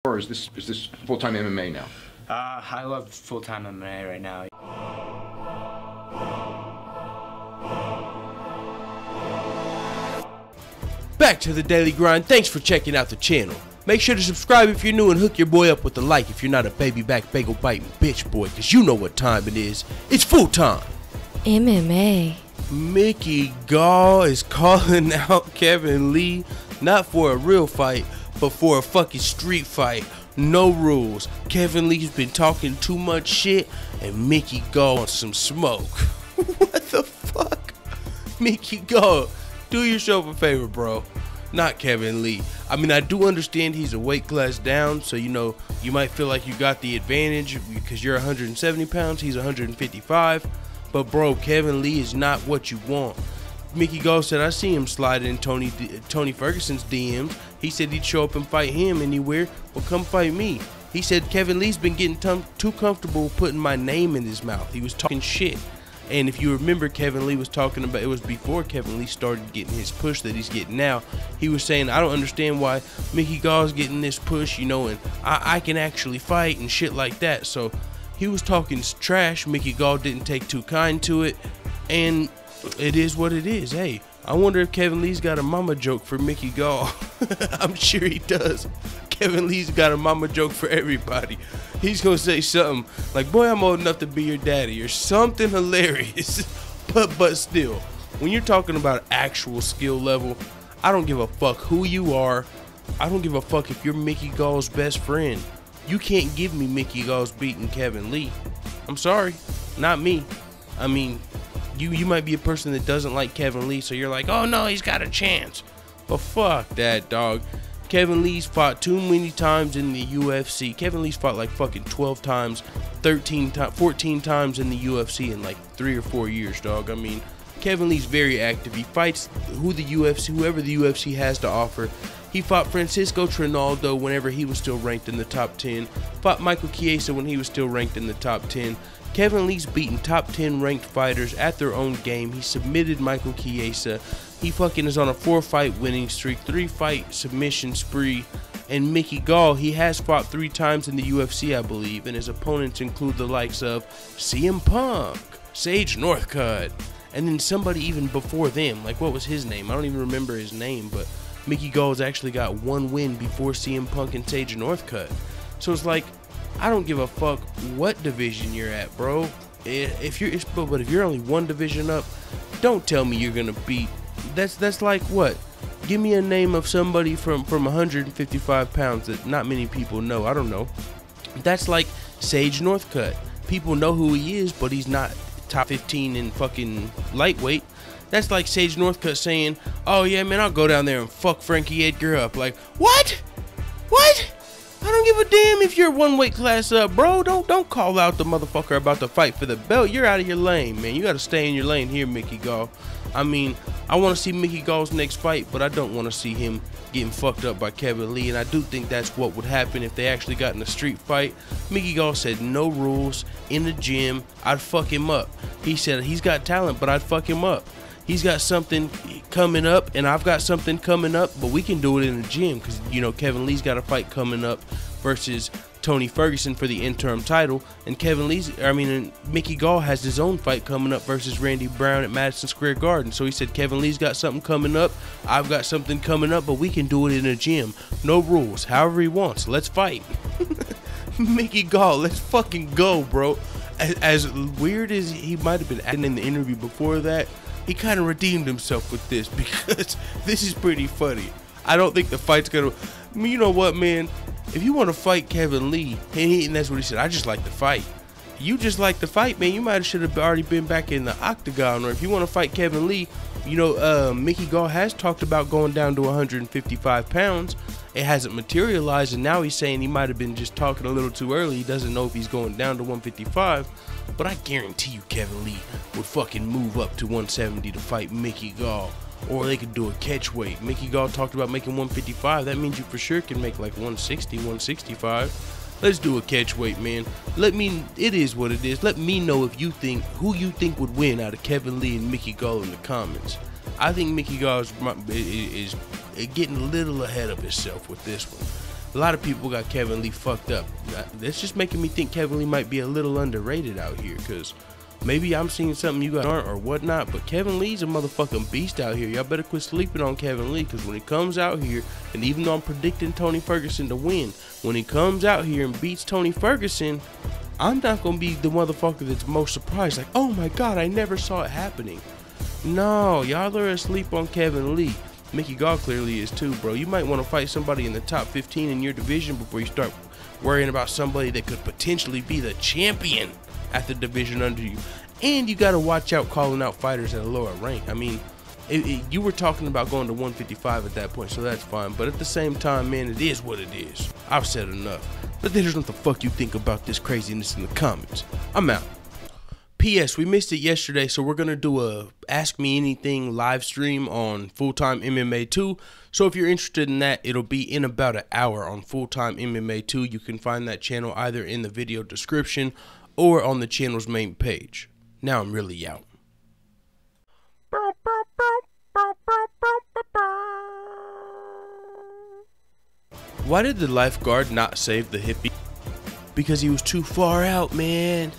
Or is this full-time MMA now? I love full-time MMA right now. Back to the daily grind. Thanks for checking out the channel. Make sure to subscribe if you're new and hook your boy up with a like if you're not a baby back bagel biting bitch boy, cause you know what time it is. It's full time MMA. Mickey Gall is calling out Kevin Lee, not for a real fight, but for a fucking street fight. No rules. Kevin Lee's been talking too much shit, and Mickey Gall wants some smoke. What the fuck? Mickey Gall, do yourself a favor, bro. Not Kevin Lee. I mean, I do understand he's a weight class down, so you know, you might feel like you got the advantage because you're 170 pounds, he's 155. But bro, Kevin Lee is not what you want. Mickey Gall said, I see him slide in Tony Ferguson's DMs. He said he'd show up and fight him anywhere. Well, come fight me. He said Kevin Lee's been getting too comfortable putting my name in his mouth. He was talking shit. And if you remember, Kevin Lee was talking about, it was before Kevin Lee started getting his push that he's getting now. He was saying, I don't understand why Mickey Gall's getting this push, you know, and I can actually fight and shit like that. So he was talking trash. Mickey Gall didn't take too kind to it. And it is what it is. Hey, I wonder if Kevin Lee's got a mama joke for Mickey Gall. I'm sure he does. Kevin Lee's got a mama joke for everybody. He's gonna say something like, boy, I'm old enough to be your daddy, or something hilarious. But still, when you're talking about actual skill level, I don't give a fuck who you are. I don't give a fuck if you're Mickey Gall's best friend. You can't give me Mickey Gall's beating Kevin Lee. I'm sorry, not me. I mean, you might be a person that doesn't like Kevin Lee, so you're like, oh no, he's got a chance. But fuck that, dog. Kevin Lee's fought too many times in the UFC. Kevin Lee's fought like fucking 12 times, 14 times in the UFC in like 3 or 4 years, dog. I mean, Kevin Lee's very active. He fights whoever the UFC has to offer. He fought Francisco Trinaldo whenever he was still ranked in the top 10. Fought Michael Chiesa when he was still ranked in the top 10. Kevin Lee's beaten top 10 ranked fighters at their own game. He submitted Michael Chiesa. He fucking is on a 4-fight winning streak, 3-fight submission spree. And Mickey Gall, he has fought 3 times in the UFC, I believe, and his opponents include the likes of CM Punk, Sage Northcutt, and then somebody even before them. Like, what was his name? I don't even remember his name, but Mickey Gall's actually got 1 win before CM Punk and Sage Northcutt. So it's like, I don't give a fuck what division you're at, bro. But if you're only 1 division up, don't tell me you're gonna beat. That's like what? Give me a name of somebody from 155 pounds that not many people know. I don't know. That's like Sage Northcutt. People know who he is, but he's not top 15 in fucking lightweight. That's like Sage Northcutt saying, oh yeah, man, I'll go down there and fuck Frankie Edgar up. Like, what? What? I don't give a damn if you're 1 weight class up, bro. Don't call out the motherfucker about to fight for the belt. You're out of your lane, man. You gotta stay in your lane here, Mickey Gall. I mean, I want to see Mickey Gall's next fight, but I don't want to see him getting fucked up by Kevin Lee, and I do think that's what would happen if they actually got in a street fight. Mickey Gall said no rules, in the gym, I'd fuck him up. He said he's got talent, but I'd fuck him up. He's got something coming up, and I've got something coming up, but we can do it in the gym, because, you know, Kevin Lee's got a fight coming up versus Tony Ferguson for the interim title, and Mickey Gall has his own fight coming up versus Randy Brown at Madison Square Garden. So he said Kevin Lee's got something coming up, I've got something coming up, but we can do it in a gym. No rules, however he wants. Let's fight. Mickey Gall, let's fucking go, bro. As weird as he might have been acting in the interview before that, he kind of redeemed himself with this, because this is pretty funny. I don't think the fight's gonna. I mean, you know what, man? If you want to fight Kevin Lee, and that's what he said, I just like to fight. You just like to fight, man. You might have already been back in the octagon. Or if you want to fight Kevin Lee, you know, Mickey Gall has talked about going down to 155 pounds. It hasn't materialized, and now he's saying he might have been just talking a little too early. He doesn't know if he's going down to 155. But I guarantee you Kevin Lee would fucking move up to 170 to fight Mickey Gall. Or they could do a catch weight. Mickey Gall talked about making 155. That means you for sure can make like 160, 165. Let's do a catch weight, man. It is what it is. Let me know if you think, who you think would win out of Kevin Lee and Mickey Gall in the comments. I think Mickey Gall is getting a little ahead of himself with this one. A lot of people got Kevin Lee fucked up. That's just making me think Kevin Lee might be a little underrated out here, because maybe I'm seeing something you guys aren't or whatnot, but Kevin Lee's a motherfucking beast out here. Y'all better quit sleeping on Kevin Lee, because when he comes out here, and even though I'm predicting Tony Ferguson to win, when he comes out here and beats Tony Ferguson, I'm not going to be the motherfucker that's most surprised, like, oh my god, I never saw it happening. No, y'all are asleep on Kevin Lee. Mickey Gall clearly is too, bro. You might want to fight somebody in the top 15 in your division before you start worrying about somebody that could potentially be the champion at the division under you. And you got to watch out calling out fighters at a lower rank. I mean, you were talking about going to 155 at that point, so that's fine. But at the same time, man, it is what it is. I've said enough. But there's what the fuck you think about this craziness in the comments. I'm out. P.S. We missed it yesterday, so we're going to do a Ask Me Anything live stream on Full-Time MMA 2. So if you're interested in that, it'll be in about an hour on Full-Time MMA 2. You can find that channel either in the video description or on the channel's main page. Now I'm really out. Why did the lifeguard not save the hippie? Because he was too far out, man.